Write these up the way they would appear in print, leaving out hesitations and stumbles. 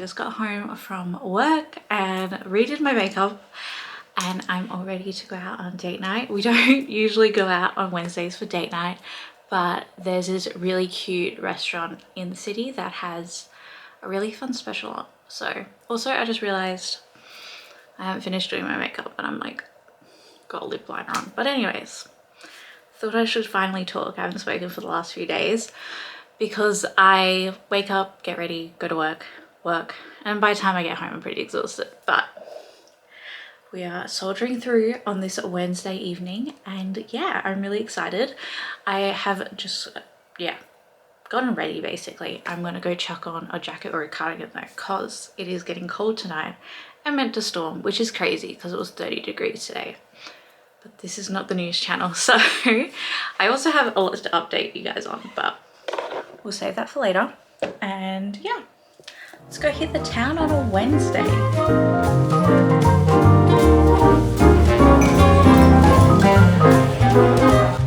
just got home from work and redid my makeup and I'm all ready to go out on date night. We don't usually go out on Wednesdays for date night, but there's this really cute restaurant in the city that has a really fun special on. So also I just realized I haven't finished doing my makeup and I'm like got a lip liner on. But anyways, thought I should finally talk. I haven't spoken for the last few days because I wake up, get ready, go to work, and by the time I get home I'm pretty exhausted. But we are soldiering through on this Wednesday evening and yeah, I'm really excited. I have just gotten ready basically. I'm gonna go chuck on a jacket or a cardigan though because it is getting cold tonight and meant to storm, which is crazy because it was 30 degrees today. But this is not the news channel, so I also have a lot to update you guys on, but we'll save that for later. And yeah, let's go hit the town on a Wednesday.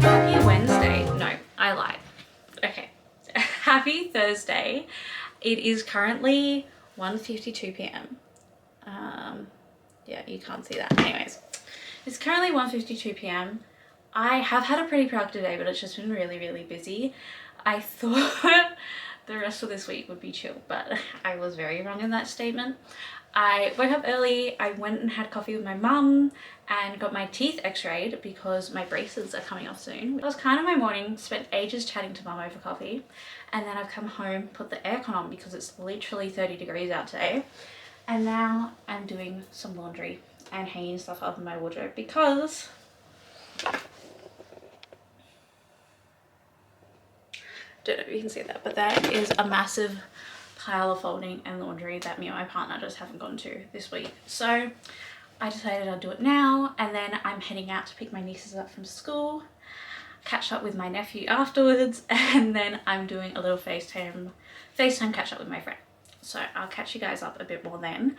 Happy Wednesday. No, I lied. Okay. Happy Thursday. It is currently 1:52 p.m. Yeah, you can't see that. Anyways, it's currently 1:52 p.m. I have had a pretty productive day, but it's just been really busy. I thought the rest of this week would be chill, but I was very wrong in that statement. I woke up early, I went and had coffee with my mum and got my teeth x-rayed because my braces are coming off soon. That was kind of my morning, spent ages chatting to mum over coffee, and then I've come home, put the aircon on because it's literally 30 degrees out today, and now I'm doing some laundry and hanging stuff up in my wardrobe because don't know if you can see that, but that is a massive pile of folding and laundry that me and my partner just haven't gotten to this week. So I decided I'd do it now, and then I'm heading out to pick my nieces up from school, catch up with my nephew afterwards, and then I'm doing a little FaceTime catch up with my friend. So I'll catch you guys up a bit more then.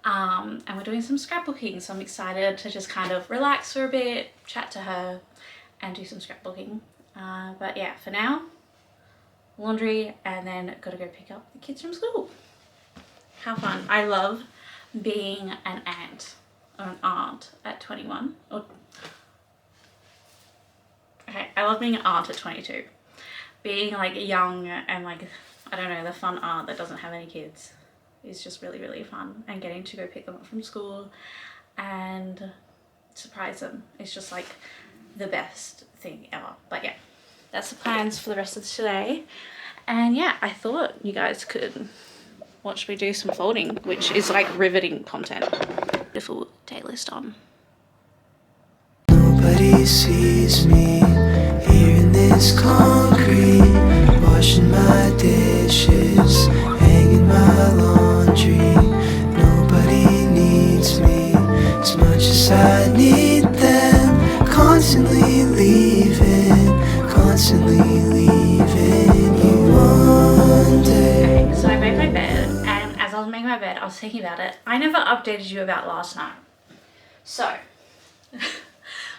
And we're doing some scrapbooking, so I'm excited to just kind of relax for a bit, chat to her, and do some scrapbooking. But yeah, for now, laundry, and then gotta go pick up the kids from school. How fun. I love being an aunt or an aunt at 21. Okay, I love being an aunt at 22. Being like young and like, I don't know, the fun aunt that doesn't have any kids is just really fun, and getting to go pick them up from school and surprise them is just like the best thing ever. But yeah, that's the plans for the rest of today. And yeah, I thought you guys could watch me do some folding, which is like riveting content. Beautiful day list on. Nobody sees me here in this concrete, washing my dishes, hanging my laundry. Nobody needs me as much as I need them, constantly leaving you wonder. Okay, so I made my bed, and as I was making my bed I was thinking about it. I never updated you about last night. So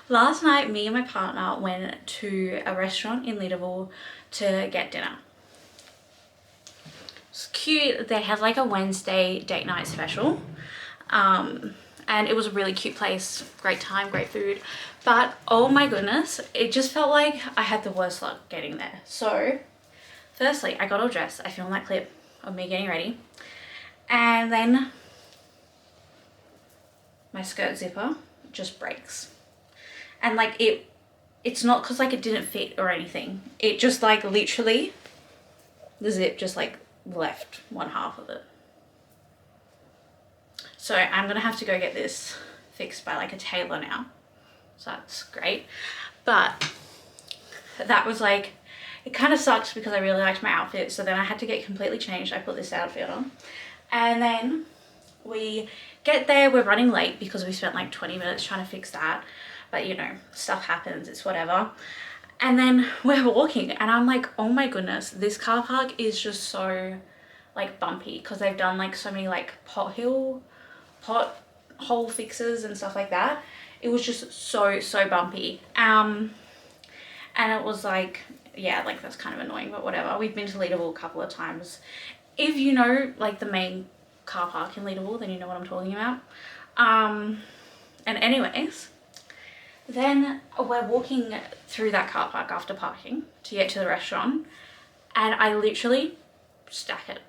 Last night, me and my partner went to a restaurant in Leadville to get dinner. It's cute. They had like a Wednesday date night special. And it was a really cute place, great time, great food. But oh my goodness, it just felt like I had the worst luck getting there. So firstly, I got all dressed. I filmed that clip of me getting ready. And then my skirt zipper just breaks. And like it's not because like it didn't fit or anything. It just like literally, the zip just like left one half of it. So I'm gonna have to go get this fixed by like a tailor now. So that's great. But that was like, it kind of sucks because I really liked my outfit. So then I had to get completely changed. I put this outfit on. And then we get there, we're running late because we spent like 20 minutes trying to fix that. But you know, stuff happens, it's whatever. And then we're walking and I'm like, oh my goodness, this car park is just so like bumpy because they've done like so many like pothole fixes and stuff like that. It was just so bumpy. And it was like, yeah, like that's kind of annoying, but whatever. We've been to Leadville a couple of times. If you know like the main car park in Leadville, then you know what I'm talking about. And anyways, then we're walking through that car park after parking to get to the restaurant, and I literally stack it,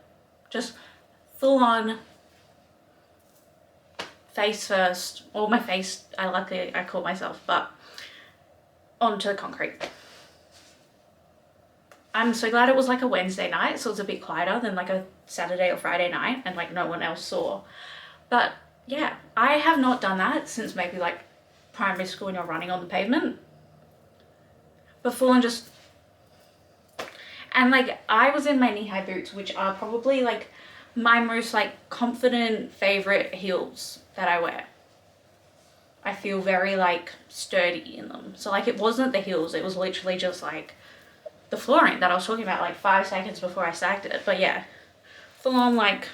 just full on face first, or my face, luckily I caught myself, but onto the concrete. I'm so glad it was like a Wednesday night, so it was a bit quieter than like a Saturday or Friday night and like no one else saw. But yeah, I have not done that since maybe like primary school when you're running on the pavement. But full on just, and like I was in my knee-high boots, which are probably like my most like confident favorite heels that I wear. I feel very like sturdy in them. So like it wasn't the heels, it was literally just like the flooring that I was talking about like 5 seconds before I stacked it. But yeah, full on like,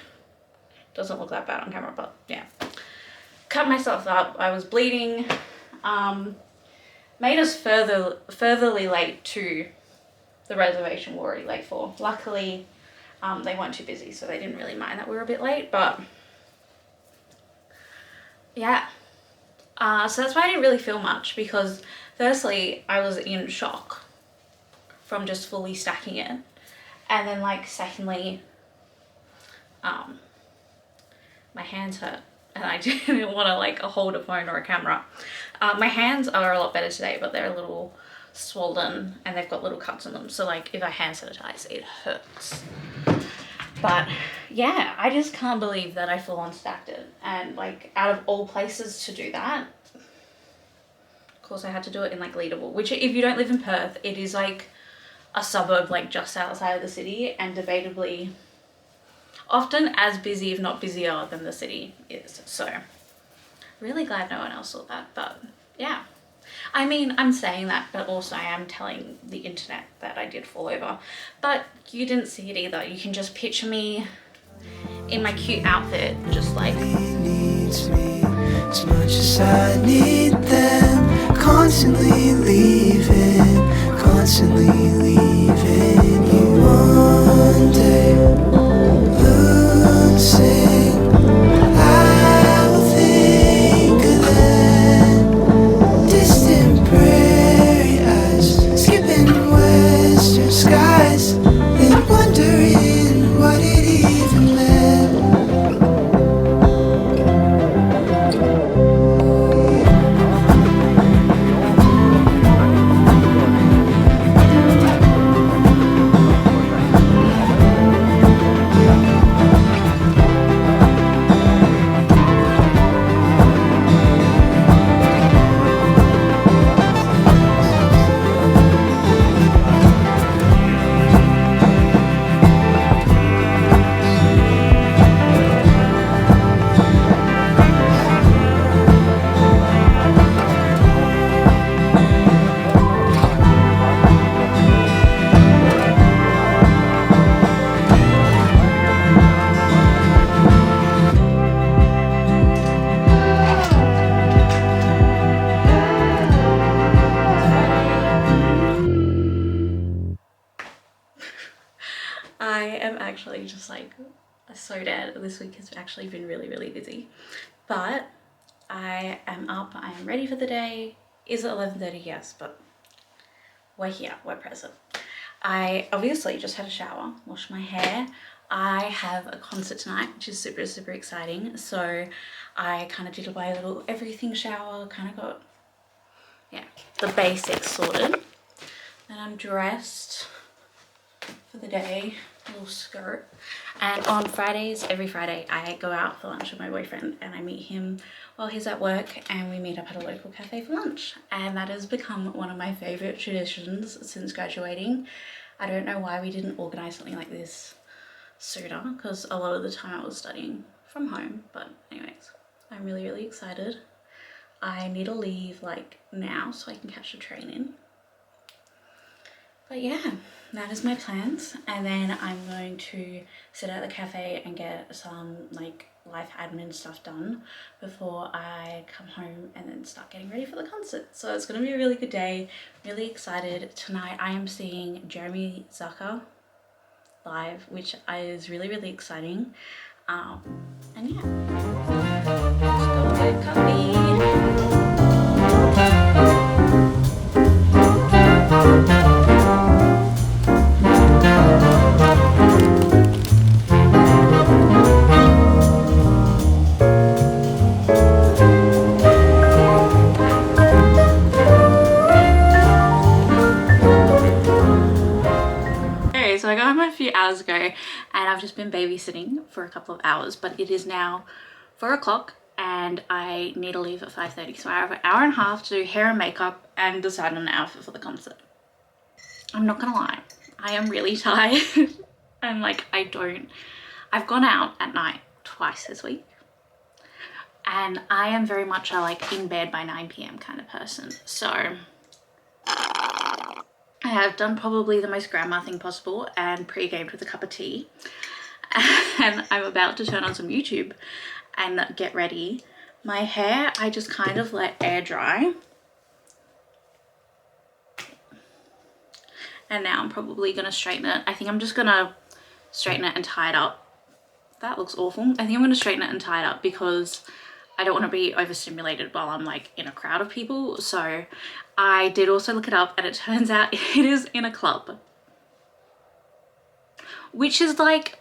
doesn't look that bad on camera, but yeah. Cut myself up, I was bleeding. Made us furtherly late to the reservation we're already late for. Luckily, they weren't too busy, so they didn't really mind that we were a bit late, but yeah. So that's why I didn't really feel much, because firstly, I was in shock from just fully stacking it. And then like secondly, my hands hurt and I didn't want to like hold a phone or a camera. My hands are a lot better today, but they're a little swollen and they've got little cuts on them. So like if I hand sanitize, it hurts. But yeah, I just can't believe that I full on stacked it. And like out of all places to do that, of course I had to do it in like Leadville, which if you don't live in Perth, it is like a suburb like just outside of the city and debatably often as busy, if not busier than the city is. So really glad no one else saw that. But yeah, I mean, I'm saying that, but also I am telling the internet that I did fall over, but you didn't see it either. You can just picture me in my cute outfit, just like Needs me as much as I need them. Constantly leaving you one day. Losing, I will think of that distant prairie eyes, skipping western skies, and wondering what it even meant. actually just like so dead. This week has actually been really, really busy. But I am up, I am ready for the day. Is it 11:30? Yes, but we're here, we're present. I obviously just had a shower, washed my hair. I have a concert tonight, which is super, super exciting. So I kind of did my little everything shower, kind of got, yeah, the basics sorted. Then I'm dressed for the day, a little skirt. And on Fridays, every Friday, I go out for lunch with my boyfriend and I meet him while he's at work and we meet up at a local cafe for lunch. And that has become one of my favorite traditions since graduating. I don't know why we didn't organize something like this sooner, because a lot of the time I was studying from home. But anyways, I'm really, really excited. I need to leave like now so I can catch the train in. But yeah, that is my plans. And then I'm going to sit at the cafe and get some like life admin stuff done before I come home and then start getting ready for the concert. So it's going to be a really good day. Really excited. Tonight I am seeing Jeremy Zucker live, which is really, really exciting. And yeah, let's go get coffee. So I got home a few hours ago and I've just been babysitting for a couple of hours, but it is now 4 o'clock and I need to leave at 5:30. So I have an hour and a half to do hair and makeup and decide on an outfit for the concert. I'm not gonna lie, I am really tired. I'm like, I've gone out at night twice this week and I am very much a like in bed by 9 p.m. kind of person. So I have done probably the most grandma thing possible and pre-gamed with a cup of tea. And I'm about to turn on some YouTube and get ready. My hair, I just kind of let air dry. And now I'm probably going to straighten it. I think I'm just going to straighten it and tie it up. That looks awful. I think I'm going to straighten it and tie it up because I don't want to be overstimulated while I'm like in a crowd of people. So I did also look it up and it turns out it is in a club, which is like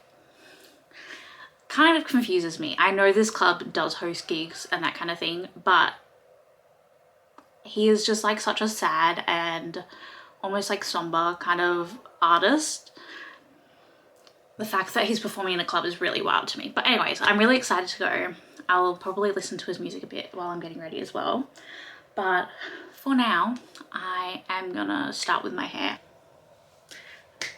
kind of confuses me. I know this club does host gigs and that kind of thing, but he is just like such a sad and almost like somber kind of artist. The fact that he's performing in a club is really wild to me. But anyways, I'm really excited to go. I'll probably listen to his music a bit while I'm getting ready as well. But for now, I am gonna start with my hair.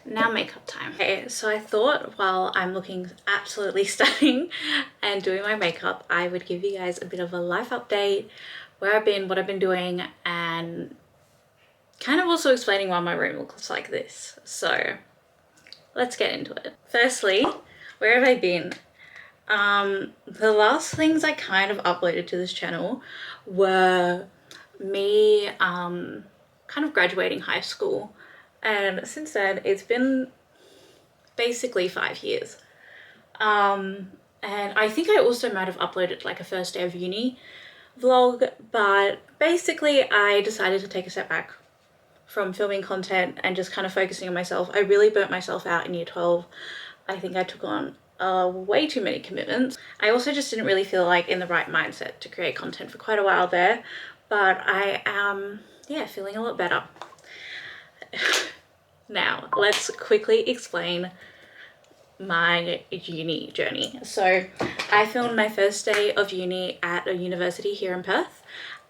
Now makeup time. Okay, so I thought while I'm looking absolutely stunning and doing my makeup, I would give you guys a bit of a life update, where I've been, what I've been doing, and kind of also explaining why my room looks like this. So let's get into it. Firstly, where have I been? The last things I kind of uploaded to this channel were me kind of graduating high school, and since then it's been basically 5 years. And I think I also might have uploaded like a first day of uni vlog, but basically I decided to take a step back from filming content and just kind of focusing on myself. I really burnt myself out in year 12. I think I took on way too many commitments. I also just didn't really feel like in the right mindset to create content for quite a while there, but I am, yeah, feeling a lot better. Now, let's quickly explain my uni journey. So I filmed my first day of uni at a university here in Perth,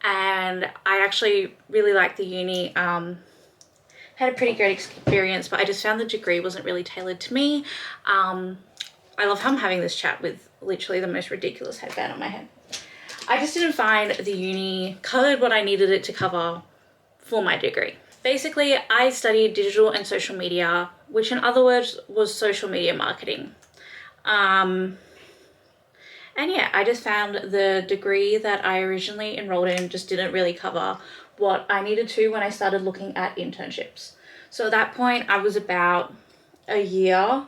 and I actually really liked the uni. Had a pretty great experience, but I just found the degree wasn't really tailored to me. I love how I'm having this chat with literally the most ridiculous headband on my head. I just didn't find the uni covered what I needed it to cover for my degree. Basically, I studied digital and social media, which in other words was social media marketing. And yeah, I just found the degree that I originally enrolled in just didn't really cover what I needed to when I started looking at internships. So at that point, I was about a year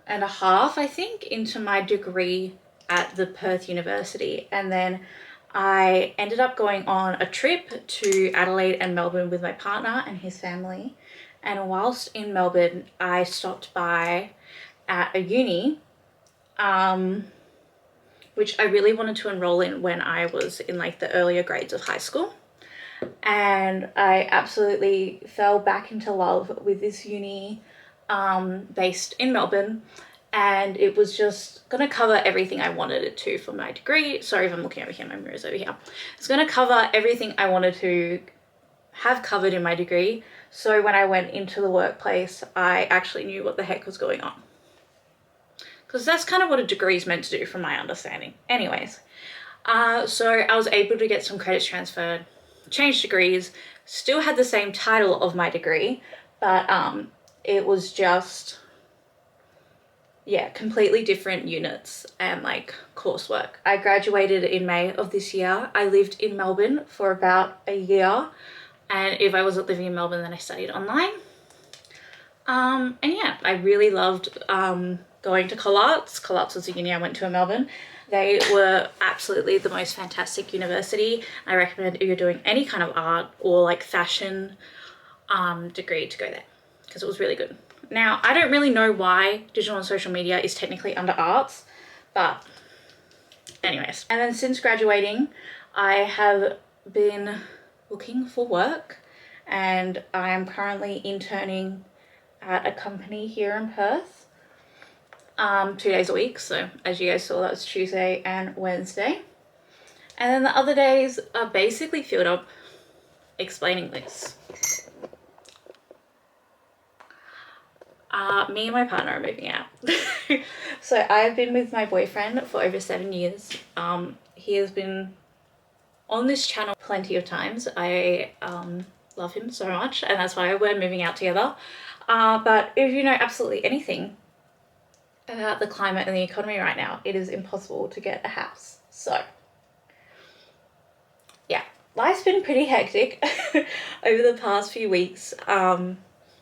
and a half, I think, into my degree at the Perth University, and then I ended up going on a trip to Adelaide and Melbourne with my partner and his family. And whilst in Melbourne, I stopped by at a uni, which I really wanted to enroll in when I was in like the earlier grades of high school. And I absolutely fell back into love with this uni based in Melbourne, and it was just going to cover everything I wanted it to for my degree. Sorry if I'm looking over here, my mirror's over here. It's going to cover everything I wanted to have covered in my degree, so when I went into the workplace, I actually knew what the heck was going on. Because that's kind of what a degree is meant to do from my understanding. Anyways, so I was able to get some credits transferred, change degrees, still had the same title of my degree, but it was just, yeah, completely different units and like coursework. I graduated in May of this year. I lived in Melbourne for about a year, and if I wasn't living in Melbourne, then I studied online. And yeah, I really loved going to Collards. Collards was a uni I went to in Melbourne. They were absolutely the most fantastic university. I recommend if you're doing any kind of art or like fashion degree to go there, because it was really good. Now, I don't really know why digital and social media is technically under arts, but anyways. And then since graduating, I have been looking for work, and I am currently interning at a company here in Perth 2 days a week. So as you guys saw, that was Tuesday and Wednesday, and then the other days are basically filled up explaining this. Me and my partner are moving out. So I've been with my boyfriend for over 7 years. He has been on this channel plenty of times. I love him so much, and that's why we're moving out together. But if you know absolutely anything about the climate and the economy right now, it is impossible to get a house. So yeah, life's been pretty hectic over the past few weeks,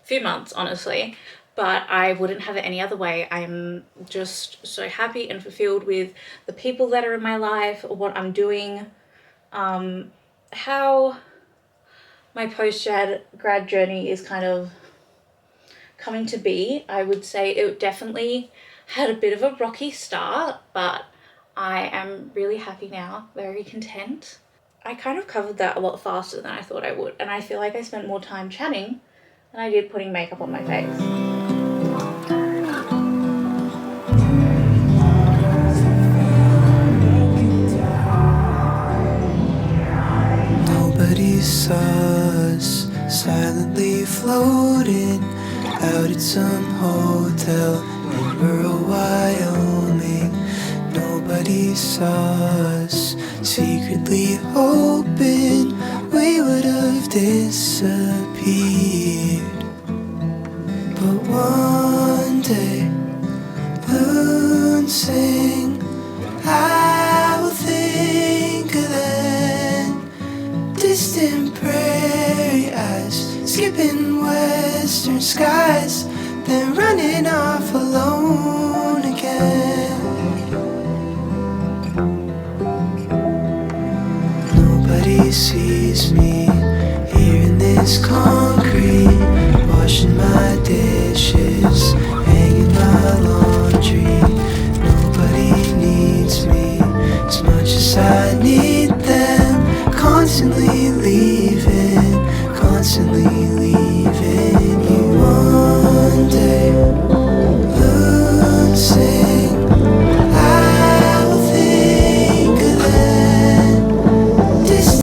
few months honestly, but I wouldn't have it any other way. I'm just so happy and fulfilled with the people that are in my life, what I'm doing, how my post-grad journey is kind of coming to be. I would say it definitely had a bit of a rocky start, but I am really happy now, very content. I kind of covered that a lot faster than I thought I would, and I feel like I spent more time chatting than I did putting makeup on my face. Nobody saw us silently floating out at some hotel in rural Wyoming. Nobody saw us secretly hoping we would have disappeared. But one day, moon sing, I will think of that distant prairie eyes, skipping western skies, then running off alone again. Nobody sees me here in this concrete, washing my dishes